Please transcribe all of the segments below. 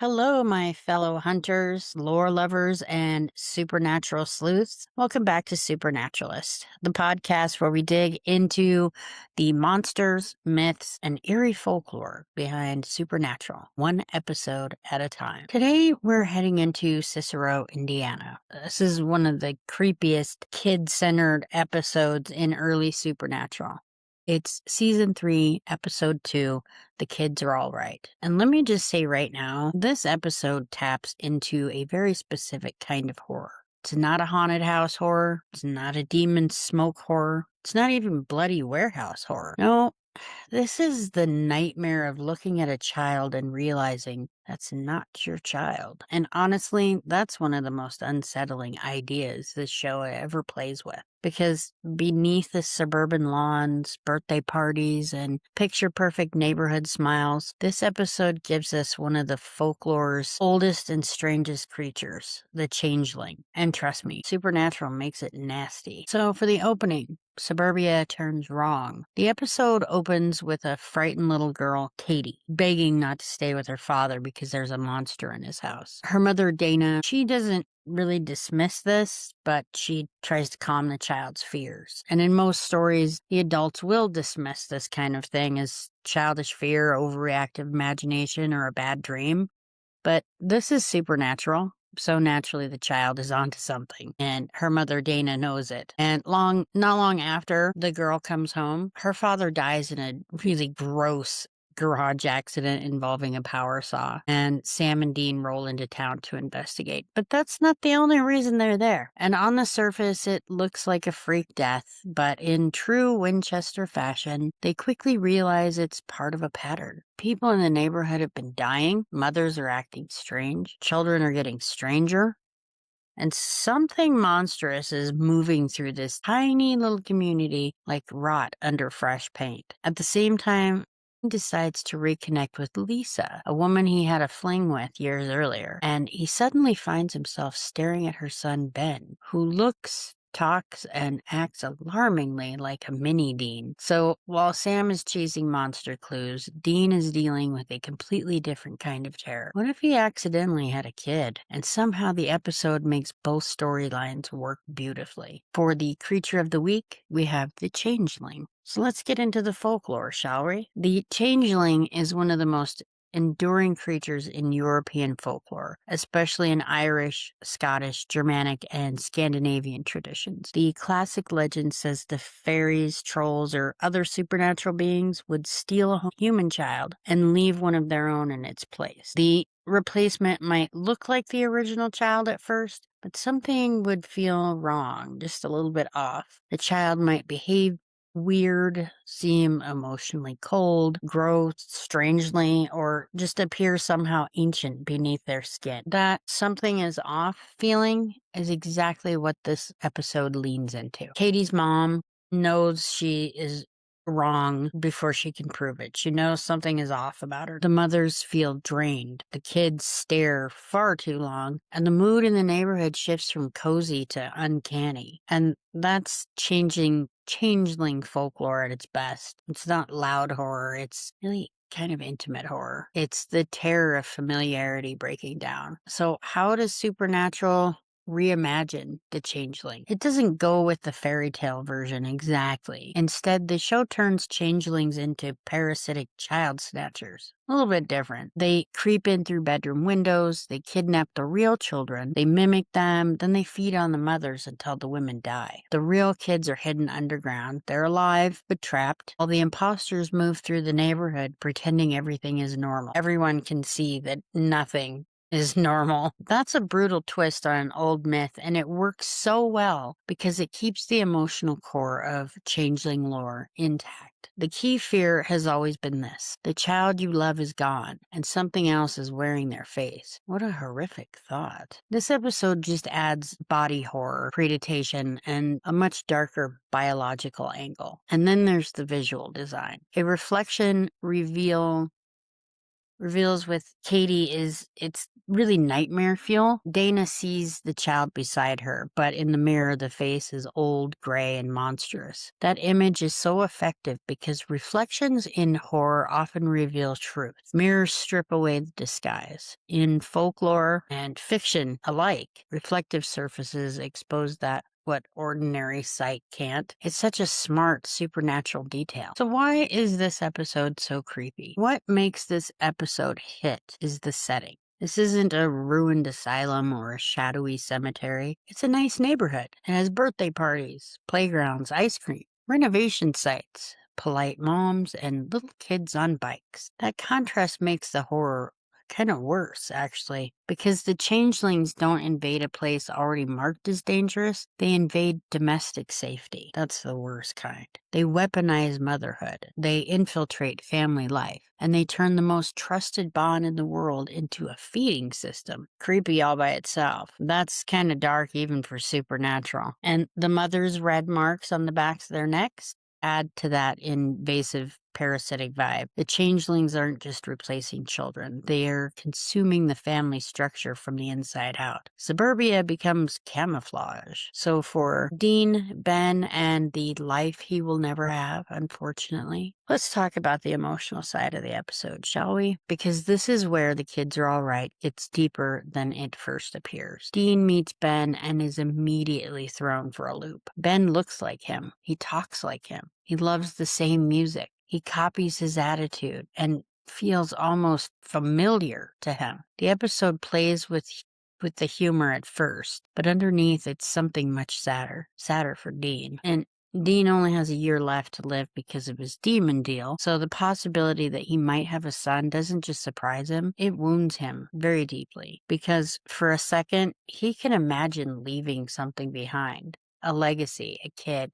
Hello, my fellow hunters, lore lovers, and supernatural sleuths. Welcome back to Supernaturalist, the podcast where we dig into the monsters, myths, and eerie folklore behind supernatural, one episode at a time. Today, we're heading into Cicero, Indiana. This is one of the creepiest, kid centered episodes in early Supernatural. It's season 3, episode 2. The kids are all right. And let me just say right now, this episode taps into a very specific kind of horror. It's not a haunted house horror. It's not a demon smoke horror. It's not even bloody warehouse horror. No, this is the nightmare of looking at a child and realizing that's not your child. And honestly, that's one of the most unsettling ideas this show ever plays with. Because beneath the suburban lawns, birthday parties, and picture perfect neighborhood smiles, this episode gives us one of the folklore's oldest and strangest creatures, the Changeling. And trust me, Supernatural makes it nasty. So for the opening, suburbia turns wrong. The episode opens with a frightened little girl, Katie, begging not to stay with her father because there's a monster in his house. Her mother, Dana, she doesn't really dismiss this, but she tries to calm the child's fears. And in most stories, the adults will dismiss this kind of thing as childish fear, overreactive imagination, or a bad dream. But this is supernatural. So naturally, the child is onto something, and her mother, Dana, knows it. And not long after the girl comes home, her father dies in a really gross garage accident involving a power saw, and Sam and Dean roll into town to investigate. But that's not the only reason they're there. And on the surface, it looks like a freak death, but in true Winchester fashion, they quickly realize it's part of a pattern. People in the neighborhood have been dying, mothers are acting strange, children are getting stranger, and something monstrous is moving through this tiny little community like rot under fresh paint. At the same time, he decides to reconnect with Lisa, a woman he had a fling with years earlier, and he suddenly finds himself staring at her son Ben, who looks, talks, and acts alarmingly like a mini Dean. So while Sam is chasing monster clues, Dean is dealing with a completely different kind of terror. What if he accidentally had a kid? And somehow the episode makes both storylines work beautifully. For the creature of the week, we have the Changeling. So let's get into the folklore, shall we? The Changeling is one of the most enduring creatures in European folklore, especially in Irish, Scottish, Germanic, and Scandinavian traditions. The classic legend says the fairies, trolls, or other supernatural beings would steal a human child and leave one of their own in its place. The replacement might look like the original child at first, but something would feel wrong, just a little bit off. The child might behave weird, seem emotionally cold, grow strangely, or just appear somehow ancient beneath their skin. That something is off feeling is exactly what this episode leans into. Katie's mom knows she is wrong before she can prove it. She knows something is off about her. The mothers feel drained. The kids stare far too long. And the mood in the neighborhood shifts from cozy to uncanny. And that's changeling folklore at its best. It's not loud horror. It's really kind of intimate horror. It's the terror of familiarity breaking down. So how does Supernatural reimagine the Changeling? It doesn't go with the fairy tale version exactly. Instead, the show turns changelings into parasitic child snatchers. A little bit different. They creep in through bedroom windows, they kidnap the real children, they mimic them, then they feed on the mothers until the women die. The real kids are hidden underground. They're alive, but trapped, while the imposters move through the neighborhood pretending everything is normal. Everyone can see that nothing is normal. That's a brutal twist on an old myth, and it works so well because it keeps the emotional core of changeling lore intact. The key fear has always been this: the child you love is gone, and something else is wearing their face. What a horrific thought. This episode just adds body horror, predation, and a much darker biological angle. And then there's the visual design. A reflection reveal reveals with Katie is it's really nightmare fuel. Dana sees the child beside her, but in the mirror, the face is old, gray, and monstrous. That image is so effective because reflections in horror often reveal truth. Mirrors strip away the disguise. In folklore and fiction alike, reflective surfaces expose that what ordinary sight can't. It's such a smart supernatural detail. So why is this episode so creepy? What makes this episode hit is the setting. This isn't a ruined asylum or a shadowy cemetery. It's a nice neighborhood. It has birthday parties, playgrounds, ice cream, renovation sites, polite moms, and little kids on bikes. That contrast makes the horror kind of worse, actually, because the changelings don't invade a place already marked as dangerous. They invade domestic safety. That's the worst kind. They weaponize motherhood. They infiltrate family life. And they turn the most trusted bond in the world into a feeding system. Creepy all by itself. That's kind of dark even for supernatural. And the mother's red marks on the backs of their necks add to that invasive parasitic vibe. The changelings aren't just replacing children. They are consuming the family structure from the inside out. Suburbia becomes camouflage. So for Dean, Ben, and the life he will never have, unfortunately, let's talk about the emotional side of the episode, shall we? Because this is where the kids are all right. It's deeper than it first appears. Dean meets Ben and is immediately thrown for a loop. Ben looks like him. He talks like him. He loves the same music. He copies his attitude and feels almost familiar to him. The episode plays with the humor at first, but underneath it's something much sadder for Dean. And Dean only has a year left to live because of his demon deal, so the possibility that he might have a son doesn't just surprise him, it wounds him very deeply. Because for a second, he can imagine leaving something behind, a legacy, a kid,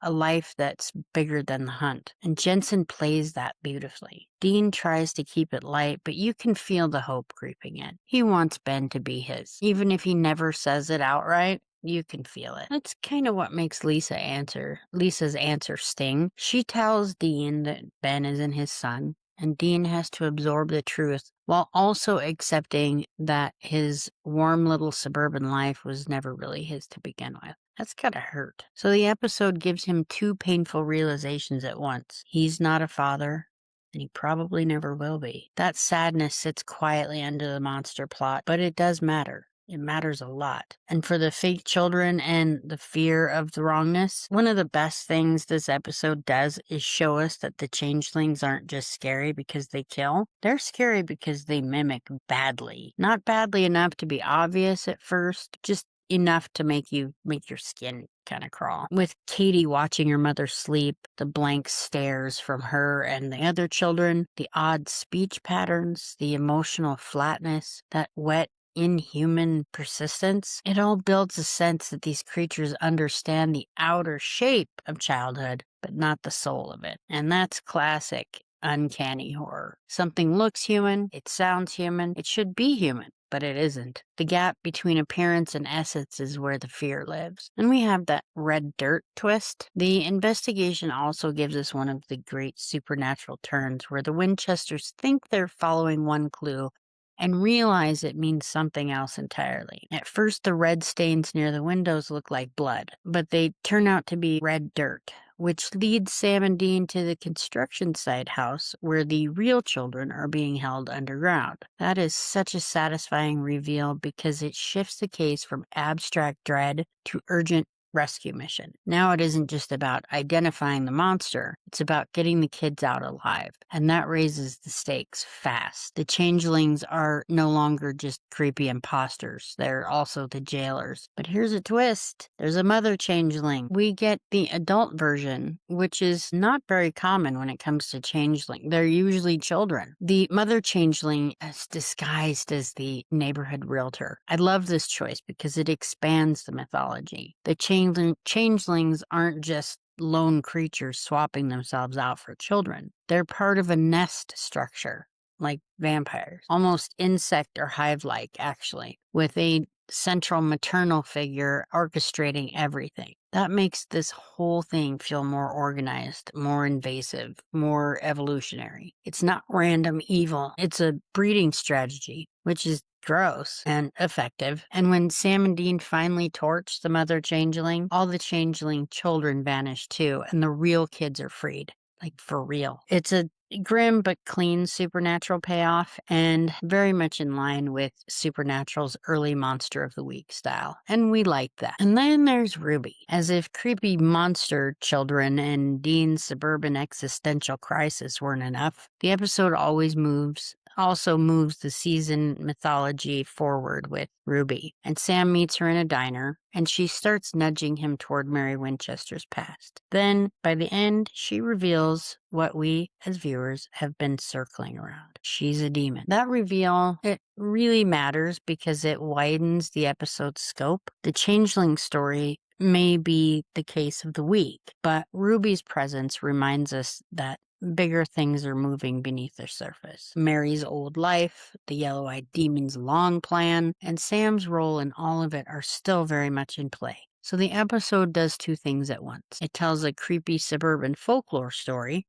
a life that's bigger than the hunt. And Jensen plays that beautifully. Dean tries to keep it light, but you can feel the hope creeping in. He wants Ben to be his. Even if he never says it outright, you can feel it. That's kind of what makes Lisa's answer sting. She tells Dean that Ben isn't his son, and Dean has to absorb the truth while also accepting that his warm little suburban life was never really his to begin with. That's gotta hurt. So the episode gives him two painful realizations at once. He's not a father, and he probably never will be. That sadness sits quietly under the monster plot, but it does matter. It matters a lot. And for the fake children and the fear of the wrongness, one of the best things this episode does is show us that the changelings aren't just scary because they kill. They're scary because they mimic badly. Not badly enough to be obvious at first, just enough to make your skin kind of crawl. With Katie watching her mother sleep, the blank stares from her and the other children, the odd speech patterns, the emotional flatness, that wet inhuman persistence, it all builds a sense that these creatures understand the outer shape of childhood, but not the soul of it. And that's classic uncanny horror. Something looks human, it sounds human, it should be human, but it isn't. The gap between appearance and essence is where the fear lives. And we have that red dirt twist. The investigation also gives us one of the great supernatural turns where the Winchesters think they're following one clue and realize it means something else entirely. At first, the red stains near the windows look like blood, but they turn out to be red dirt, which leads Sam and Dean to the construction site house where the real children are being held underground. That is such a satisfying reveal because it shifts the case from abstract dread to urgent rescue mission. Now it isn't just about identifying the monster, it's about getting the kids out alive, and that raises the stakes fast. The changelings are no longer just creepy imposters, they're also the jailers. But here's a twist. There's a mother changeling. We get the adult version, which is not very common when it comes to changeling. They're usually children. The mother changeling is disguised as the neighborhood realtor. I love this choice because it expands the mythology. The changelings aren't just lone creatures swapping themselves out for children. They're part of a nest structure, like vampires, almost insect or hive-like, actually, with a central maternal figure orchestrating everything. That makes this whole thing feel more organized, more invasive, more evolutionary. It's not random evil, it's a breeding strategy, which is gross and effective. And when Sam and Dean finally torch the mother changeling, all the changeling children vanish too, and the real kids are freed. Like, for real. It's a grim but clean supernatural payoff, and very much in line with Supernatural's early Monster of the Week style. And we like that. And then there's Ruby. As if creepy monster children and Dean's suburban existential crisis weren't enough, the episode also moves the season mythology forward with Ruby. And Sam meets her in a diner, and she starts nudging him toward Mary Winchester's past. Then, by the end, she reveals what we, as viewers, have been circling around. She's a demon. That reveal, it really matters because it widens the episode's scope. The Changeling story may be the case of the week, but Ruby's presence reminds us that bigger things are moving beneath the surface. Mary's old life, the yellow-eyed demon's long plan, and Sam's role in all of it are still very much in play. So the episode does two things at once. It tells a creepy suburban folklore story,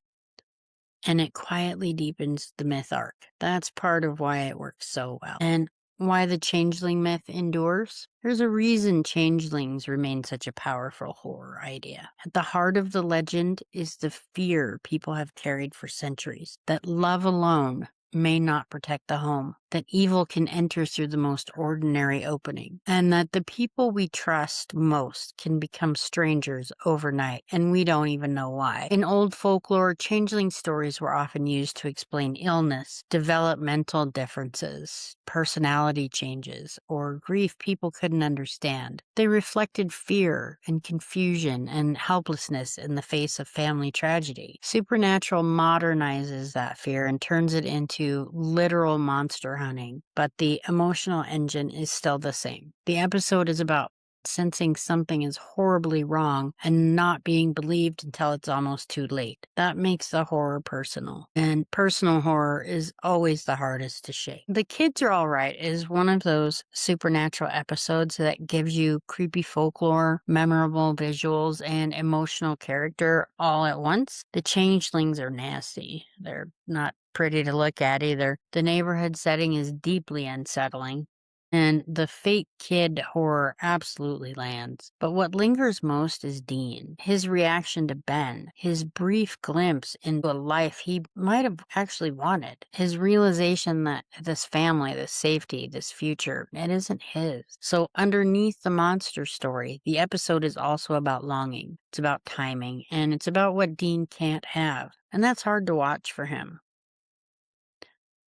and it quietly deepens the myth arc. That's part of why it works so well. And why the changeling myth endures? There's a reason changelings remain such a powerful horror idea. At the heart of the legend is the fear people have carried for centuries, that love alone may not protect the home, that evil can enter through the most ordinary opening, and that the people we trust most can become strangers overnight, and we don't even know why. In old folklore, changeling stories were often used to explain illness, developmental differences, personality changes, or grief people couldn't understand. They reflected fear and confusion and helplessness in the face of family tragedy. Supernatural modernizes that fear and turns it into literal monster hunting, but the emotional engine is still the same. The episode is about sensing something is horribly wrong and not being believed until it's almost too late. That makes the horror personal, and personal horror is always the hardest to shake. The Kids Are Alright is one of those supernatural episodes that gives you creepy folklore, memorable visuals, and emotional character all at once. The changelings are nasty. They're not pretty to look at either. The neighborhood setting is deeply unsettling, and the fake kid horror absolutely lands. But what lingers most is Dean. His reaction to Ben, his brief glimpse into a life he might have actually wanted, his realization that this family, this safety, this future, it isn't his. So underneath the monster story, the episode is also about longing. It's about timing, and it's about what Dean can't have. And that's hard to watch for him.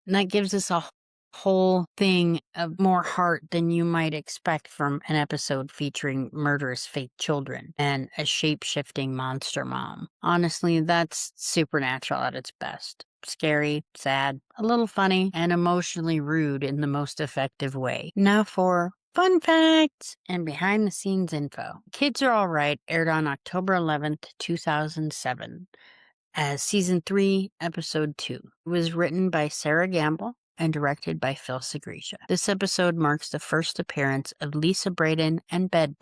And that gives us a whole thing of more heart than you might expect from an episode featuring murderous fake children and a shape-shifting monster mom. Honestly, that's Supernatural at its best. Scary, sad, a little funny, and emotionally rude in the most effective way. Now for fun facts and behind-the-scenes info. Kids Are Alright aired on October 11th, 2007. As Season 3, Episode 2. It was written by Sarah Gamble and directed by Phil Segresha. This episode marks the first appearance of Lisa Braden and Ben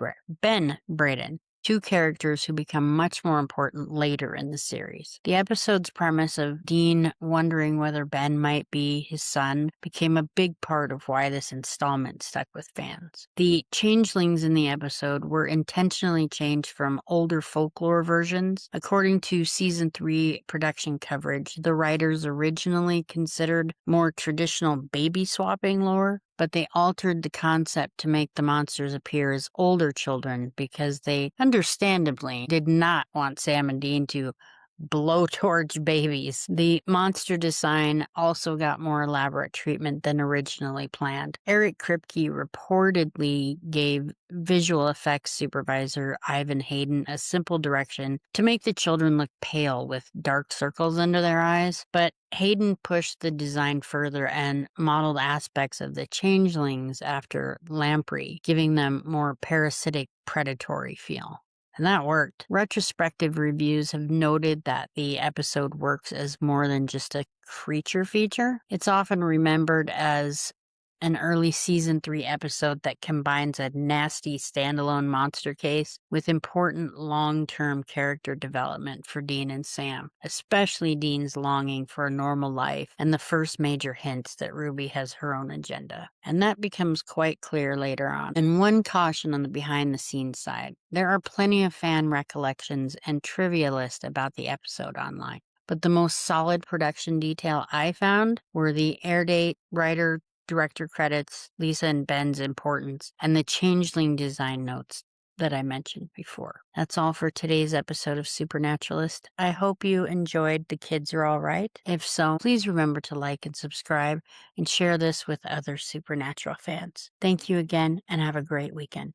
Braden, two characters who become much more important later in the series. The episode's premise of Dean wondering whether Ben might be his son became a big part of why this installment stuck with fans. The changelings in the episode were intentionally changed from older folklore versions. According to Season 3 production coverage, the writers originally considered more traditional baby swapping lore, but they altered the concept to make the monsters appear as older children because they understandably did not want Sam and Dean to blowtorch babies. The monster design also got more elaborate treatment than originally planned. Eric Kripke reportedly gave visual effects supervisor Ivan Hayden a simple direction to make the children look pale with dark circles under their eyes, but Hayden pushed the design further and modeled aspects of the changelings after lamprey, giving them more parasitic, predatory feel. And that worked. Retrospective reviews have noted that the episode works as more than just a creature feature. It's often remembered as an early season 3 episode that combines a nasty standalone monster case with important long-term character development for Dean and Sam, especially Dean's longing for a normal life and the first major hints that Ruby has her own agenda. And that becomes quite clear later on. And one caution on the behind-the-scenes side, there are plenty of fan recollections and trivia lists about the episode online. But the most solid production detail I found were the air date, writer, director credits, Lisa and Ben's importance, and the Changeling design notes that I mentioned before. That's all for today's episode of Supernaturalist. I hope you enjoyed The Kids Are All Right. If so, please remember to like and subscribe and share this with other Supernatural fans. Thank you again and have a great weekend.